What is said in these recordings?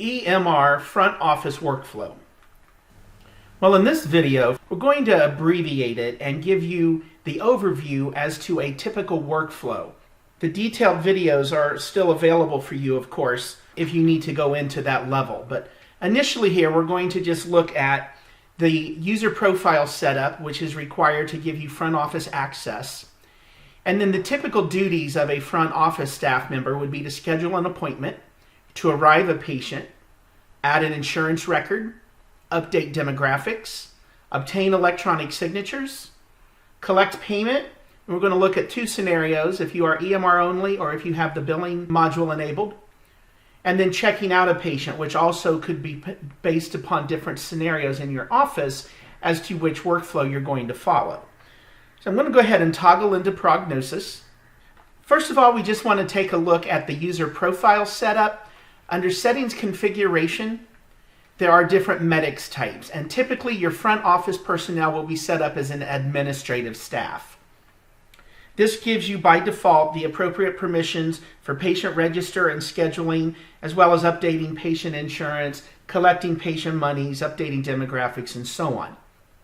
EMR front office workflow. Well, in this video, we're going to abbreviate it and give you the overview as to a typical workflow. The detailed videos are still available for you, of course, if you need to go into that level. But initially here, we're going to just look at the user profile setup, which is required to give you front office access. And then the typical duties of a front office staff member would be to schedule an appointment, to arrive a patient, add an insurance record, update demographics, obtain electronic signatures, collect payment. We're going to look at two scenarios, if you are EMR only or if you have the billing module enabled. And then checking out a patient, which also could be based upon different scenarios in your office as to which workflow you're going to follow. So I'm going to go ahead and toggle into prognosis. First of all, we just want to take a look at the user profile setup. Under settings configuration, there are different medics types, and typically your front office personnel will be set up as an administrative staff. This gives you by default the appropriate permissions for patient register and scheduling, as well as updating patient insurance, collecting patient monies, updating demographics, and so on.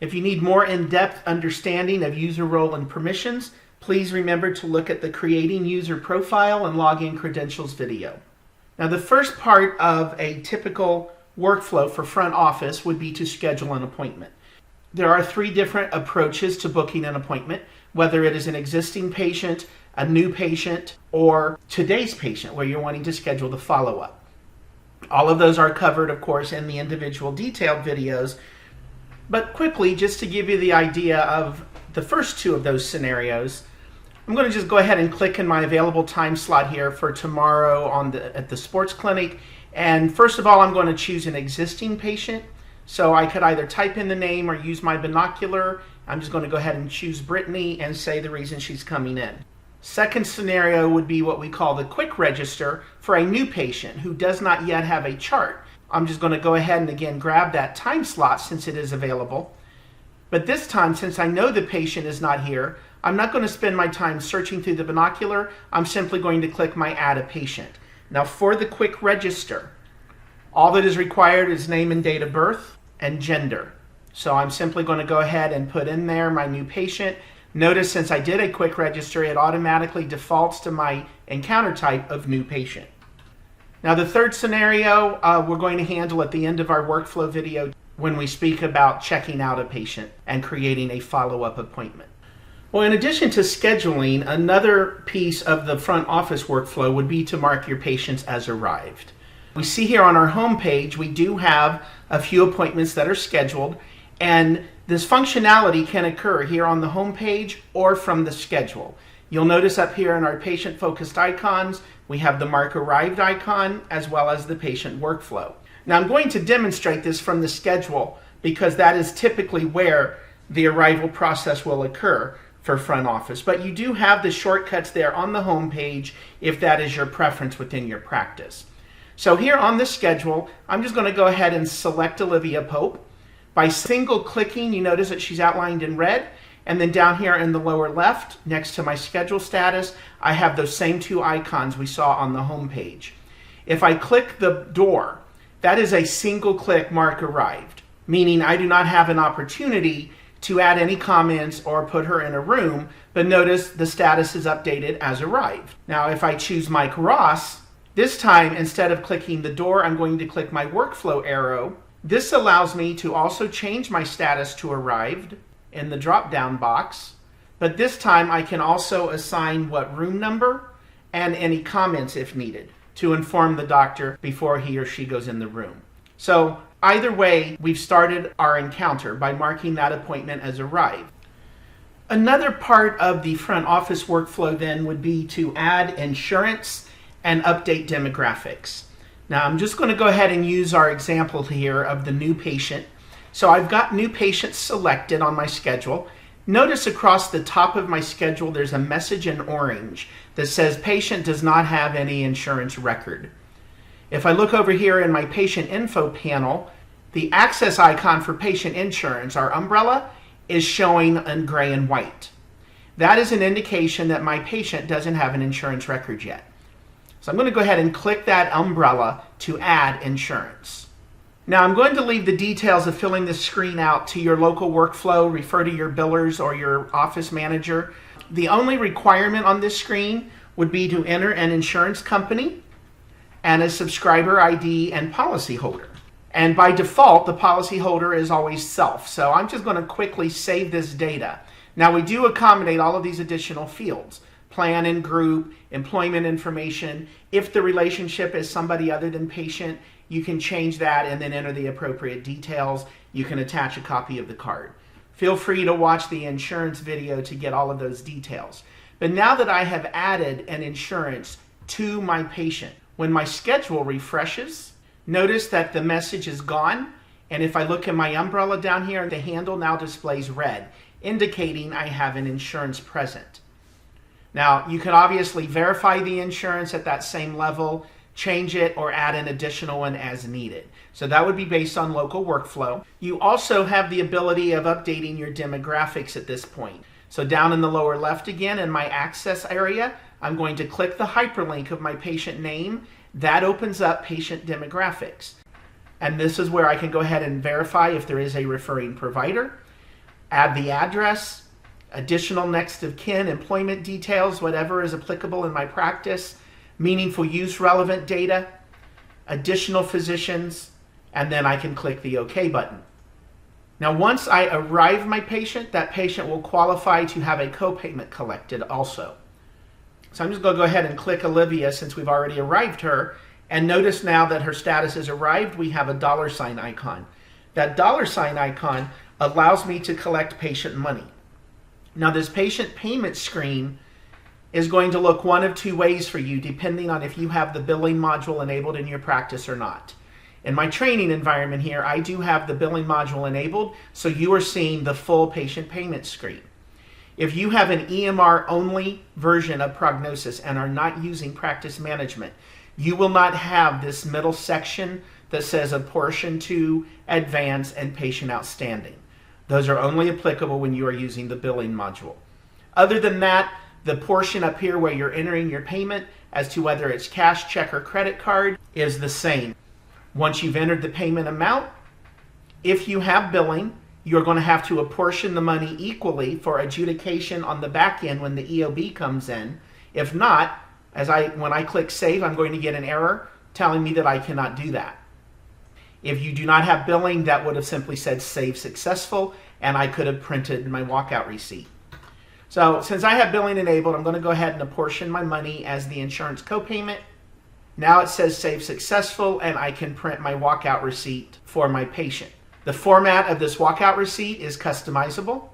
If you need more in-depth understanding of user role and permissions, please remember to look at the Creating User Profile and Login Credentials video. Now, the first part of a typical workflow for front office would be to schedule an appointment. There are three different approaches to booking an appointment, whether it is an existing patient, a new patient, or today's patient where you're wanting to schedule the follow-up. All of those are covered, of course, in the individual detailed videos. But quickly, just to give you the idea of the first two of those scenarios, I'm going to just go ahead and click in my available time slot here for tomorrow at the sports clinic. And first of all, I'm going to choose an existing patient. So I could either type in the name or use my binocular. I'm just going to go ahead and choose Brittany and say the reason she's coming in. Second scenario would be what we call the quick register for a new patient who does not yet have a chart. I'm just going to go ahead and again grab that time slot since it is available. But this time, since I know the patient is not here, I'm not going to spend my time searching through the binocular. I'm simply going to click my Add a Patient. Now for the quick register, all that is required is name and date of birth and gender. So I'm simply going to go ahead and put in there my new patient. Notice since I did a quick register, it automatically defaults to my encounter type of new patient. Now the third scenario we're going to handle at the end of our workflow video when we speak about checking out a patient and creating a follow-up appointment. Well, in addition to scheduling, another piece of the front office workflow would be to mark your patients as arrived. We see here on our home page, we do have a few appointments that are scheduled, and this functionality can occur here on the home page or from the schedule. You'll notice up here in our patient-focused icons, we have the Mark Arrived icon as well as the patient workflow. Now I'm going to demonstrate this from the schedule because that is typically where the arrival process will occur for front office. But you do have the shortcuts there on the home page if that is your preference within your practice. So here on the schedule, I'm just going to go ahead and select Olivia Pope. By single clicking, you notice that she's outlined in red. And then down here in the lower left, next to my schedule status, I have those same two icons we saw on the home page. If I click the door, that is a single click Mark Arrived, meaning I do not have an opportunity to add any comments or put her in a room, but notice the status is updated as arrived. Now if I choose Mike Ross, this time instead of clicking the door, I'm going to click my workflow arrow. This allows me to also change my status to arrived in the drop-down box, but this time I can also assign what room number and any comments if needed to inform the doctor before he or she goes in the room. So either way, we've started our encounter by marking that appointment as arrived. Another part of the front office workflow then would be to add insurance and update demographics. Now I'm just going to go ahead and use our example here of the new patient. So I've got new patients selected on my schedule. Notice across the top of my schedule there's a message in orange that says patient does not have any insurance record. If I look over here in my patient info panel, the access icon for patient insurance, our umbrella, is showing in gray and white. That is an indication that my patient doesn't have an insurance record yet. So I'm going to go ahead and click that umbrella to add insurance. Now I'm going to leave the details of filling this screen out to your local workflow. Refer to your billers or your office manager. The only requirement on this screen would be to enter an insurance company and a subscriber ID and policyholder. And by default, the policyholder is always self. So I'm just going to quickly save this data. Now we do accommodate all of these additional fields: plan and group, employment information. If the relationship is somebody other than patient, you can change that and then enter the appropriate details. You can attach a copy of the card. Feel free to watch the insurance video to get all of those details. But now that I have added an insurance to my patient, when my schedule refreshes, notice that the message is gone. And if I look at my umbrella down here, the handle now displays red, indicating I have an insurance present. Now, you can obviously verify the insurance at that same level, change it, or add an additional one as needed. So that would be based on local workflow. You also have the ability of updating your demographics at this point. So down in the lower left again, in my access area, I'm going to click the hyperlink of my patient name. That opens up patient demographics. And this is where I can go ahead and verify if there is a referring provider, add the address, additional next of kin, employment details, whatever is applicable in my practice, meaningful use relevant data, additional physicians, and then I can click the OK button. Now once I arrive my patient, that patient will qualify to have a copayment collected also. So I'm just going to go ahead and click Olivia since we've already arrived her, and notice now that her status is arrived. We have a $ icon. That $ icon allows me to collect patient money. Now this patient payment screen is going to look one of two ways for you depending on if you have the billing module enabled in your practice or not. In my training environment here, I do have the billing module enabled, so you are seeing the full patient payment screen. If you have an EMR only version of Prognosis and are not using practice management, you will not have this middle section that says apportion to, advance, and patient outstanding. Those are only applicable when you are using the billing module. Other than that, the portion up here where you're entering your payment as to whether it's cash, check, or credit card is the same. Once you've entered the payment amount, if you have billing, you're going to have to apportion the money equally for adjudication on the back end when the EOB comes in. If not, when I click save, I'm going to get an error telling me that I cannot do that. If you do not have billing, that would have simply said save successful, and I could have printed my walkout receipt. So since I have billing enabled, I'm going to go ahead and apportion my money as the insurance copayment. Now it says save successful, and I can print my walkout receipt for my patient. The format of this walkout receipt is customizable.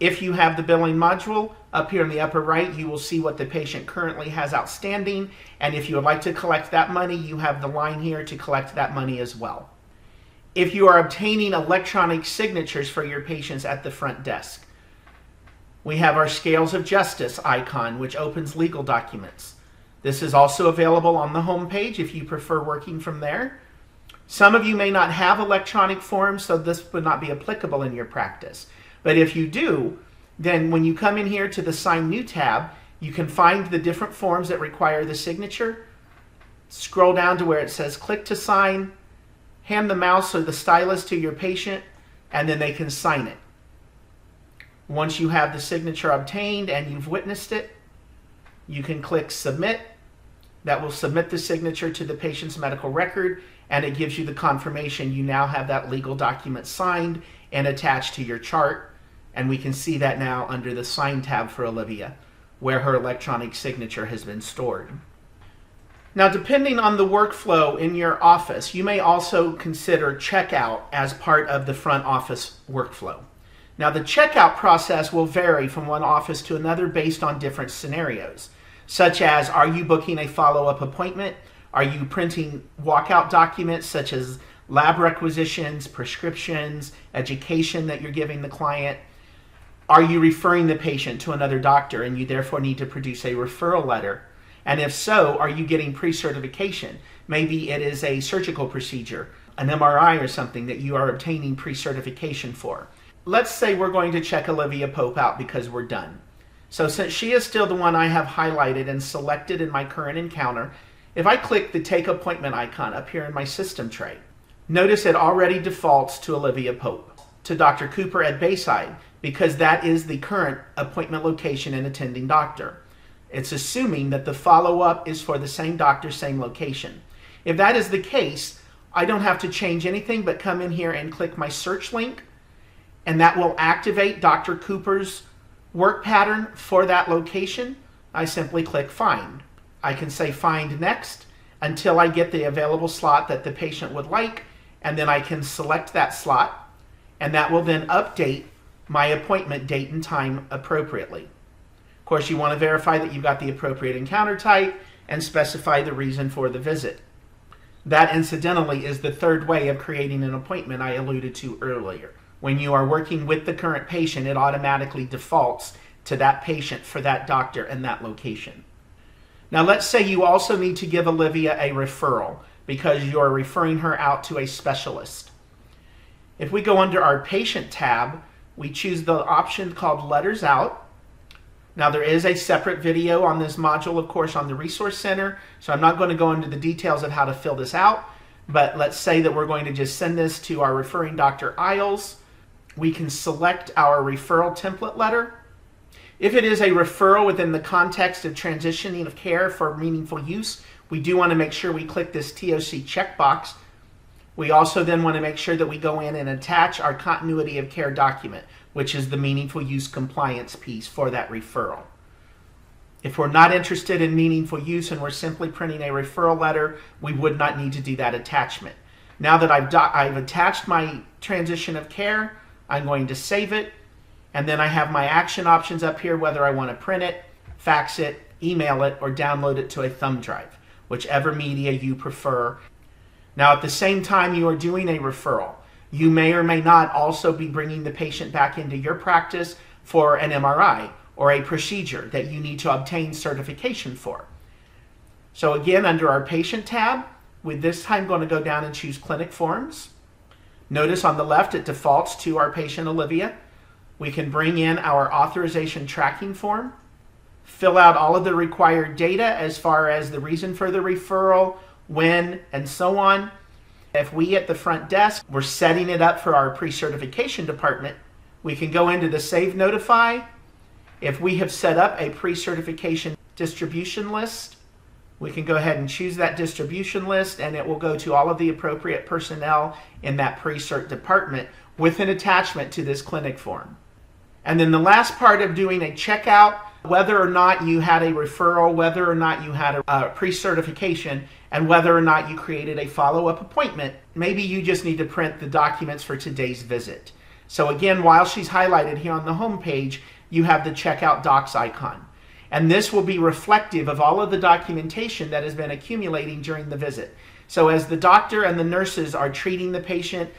If you have the billing module, up here in the upper right, you will see what the patient currently has outstanding. And if you would like to collect that money, you have the line here to collect that money as well. If you are obtaining electronic signatures for your patients at the front desk, we have our Scales of Justice icon, which opens legal documents. This is also available on the home page if you prefer working from there. Some of you may not have electronic forms, so this would not be applicable in your practice. But if you do, then when you come in here to the Sign New tab, you can find the different forms that require the signature. Scroll down to where it says click to sign, hand the mouse or the stylus to your patient, and then they can sign it. Once you have the signature obtained and you've witnessed it, you can click Submit. That will submit the signature to the patient's medical record, and it gives you the confirmation you now have that legal document signed and attached to your chart. And we can see that now under the Sign tab for Olivia, where her electronic signature has been stored. Now, depending on the workflow in your office, you may also consider checkout as part of the front office workflow. Now, the checkout process will vary from one office to another based on different scenarios, such as, are you booking a follow-up appointment? Are you printing walkout documents such as lab requisitions, prescriptions, education that you're giving the client? Are you referring the patient to another doctor and you therefore need to produce a referral letter? And if so, are you getting pre-certification? Maybe it is a surgical procedure, an MRI or something that you are obtaining pre-certification for. Let's say we're going to check Olivia Pope out because we're done. So since she is still the one I have highlighted and selected in my current encounter, if I click the Take Appointment icon up here in my system tray, notice it already defaults to Olivia Pope, to Dr. Cooper at Bayside, because that is the current appointment location and attending doctor. It's assuming that the follow-up is for the same doctor, same location. If that is the case, I don't have to change anything but come in here and click my search link, and that will activate Dr. Cooper's work pattern for that location. I simply click Find. I can say Find Next until I get the available slot that the patient would like, and then I can select that slot, and that will then update my appointment date and time appropriately. Of course, you want to verify that you've got the appropriate encounter type and specify the reason for the visit. That, incidentally, is the third way of creating an appointment I alluded to earlier. When you are working with the current patient, it automatically defaults to that patient for that doctor and that location. Now, let's say you also need to give Olivia a referral because you're referring her out to a specialist. If we go under our Patient tab, we choose the option called Letters Out. Now, there is a separate video on this module, of course, on the Resource Center, so I'm not going to go into the details of how to fill this out, but let's say that we're going to just send this to our referring Dr. Isles. We can select our referral template letter. If it is a referral within the context of transitioning of care for meaningful use, we do want to make sure we click this TOC checkbox. We also then want to make sure that we go in and attach our continuity of care document, which is the meaningful use compliance piece for that referral. If we're not interested in meaningful use and we're simply printing a referral letter, we would not need to do that attachment. Now that I've attached my transition of care, I'm going to save it, and then I have my action options up here, whether I want to print it, fax it, email it, or download it to a thumb drive, whichever media you prefer. Now, at the same time you are doing a referral, you may or may not also be bringing the patient back into your practice for an MRI or a procedure that you need to obtain certification for. So again, under our Patient tab, with this time going to go down and choose Clinic Forms. Notice on the left it defaults to our patient Olivia. We can bring in our authorization tracking form, fill out all of the required data as far as the reason for the referral, when, and so on. If we at the front desk, we're setting it up for our pre-certification department, we can go into the Save Notify. If we have set up a pre-certification distribution list, we can go ahead and choose that distribution list, and it will go to all of the appropriate personnel in that pre-cert department with an attachment to this clinic form. And then the last part of doing a checkout, whether or not you had a referral, whether or not you had a pre-certification, and whether or not you created a follow-up appointment, maybe you just need to print the documents for today's visit. So again, while she's highlighted here on the home page, you have the Checkout Docs icon. And this will be reflective of all of the documentation that has been accumulating during the visit. So as the doctor and the nurses are treating the patient,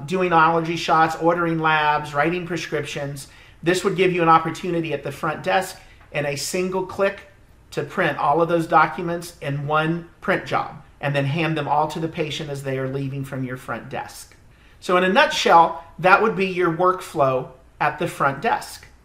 doing allergy shots, ordering labs, writing prescriptions, this would give you an opportunity at the front desk in a single click to print all of those documents in one print job and then hand them all to the patient as they are leaving from your front desk. So in a nutshell, that would be your workflow at the front desk.